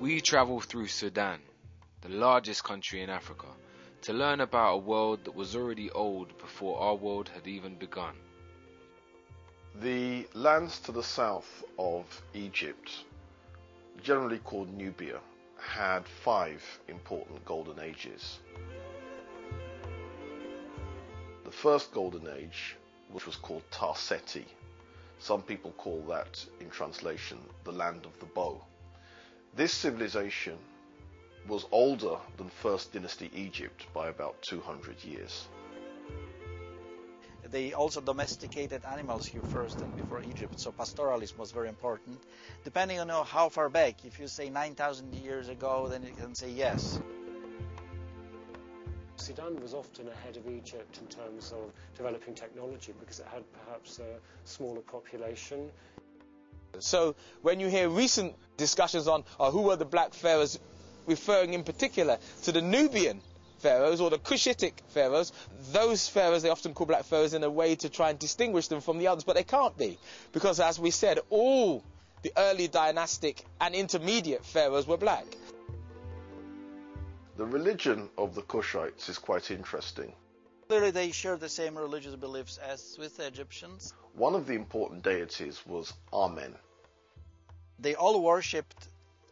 We travel through Sudan, the largest country in Africa, to learn about a world that was already old before our world had even begun. The lands to the south of Egypt, generally called Nubia, had 5 important golden ages. The first golden age, which was called Tarseti, some people call that, in translation, the land of the bow. This civilization was older than First Dynasty Egypt by about 200 years. They also domesticated animals here first and before Egypt, so pastoralism was very important. Depending on how far back, if you say 9,000 years ago, then you can say yes. Sudan was often ahead of Egypt in terms of developing technology because it had perhaps a smaller population. So when you hear recent discussions on who were the black pharaohs, referring in particular to the Nubian pharaohs or the Cushitic pharaohs, those pharaohs they often call black pharaohs in a way to try and distinguish them from the others, but they can't be, because as we said, all the early dynastic and intermediate pharaohs were black. The religion of the Kushites is quite interesting. Clearly they shared the same religious beliefs as with the Egyptians. One of the important deities was Amen. They all worshipped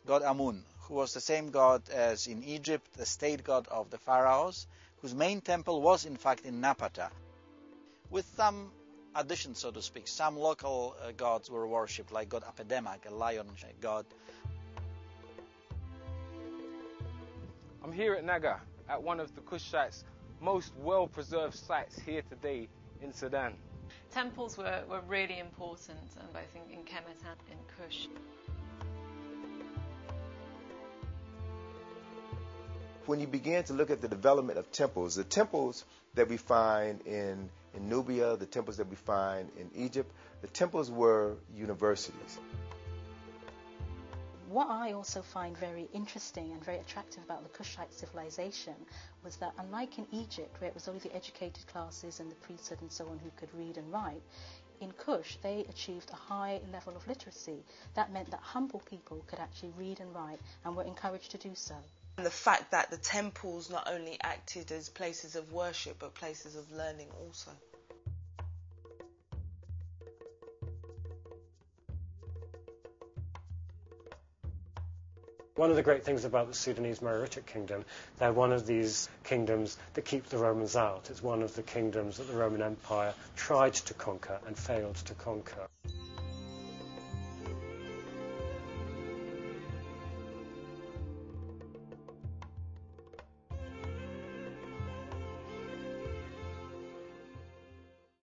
god Amun, who was the same god as in Egypt, the state god of the pharaohs, whose main temple was in fact in Napata. With some additions, so to speak, some local gods were worshipped, like god Apedemak, a lion god. I'm here at Naga, at one of the Kushites' most well-preserved sites here today in Sudan. Temples were really important, both in Kemet and in Kush. When you begin to look at the development of temples, the temples that we find in Nubia, the temples that we find in Egypt, the temples were universities. What I also find very interesting and very attractive about the Kushite civilization was that, unlike in Egypt, where it was only the educated classes and the priesthood and so on who could read and write, in Kush they achieved a high level of literacy. That meant that humble people could actually read and write and were encouraged to do so. And the fact that the temples not only acted as places of worship but places of learning also. One of the great things about the Sudanese Meroitic Kingdom, they're one of these kingdoms that keep the Romans out. It's one of the kingdoms that the Roman Empire tried to conquer and failed to conquer.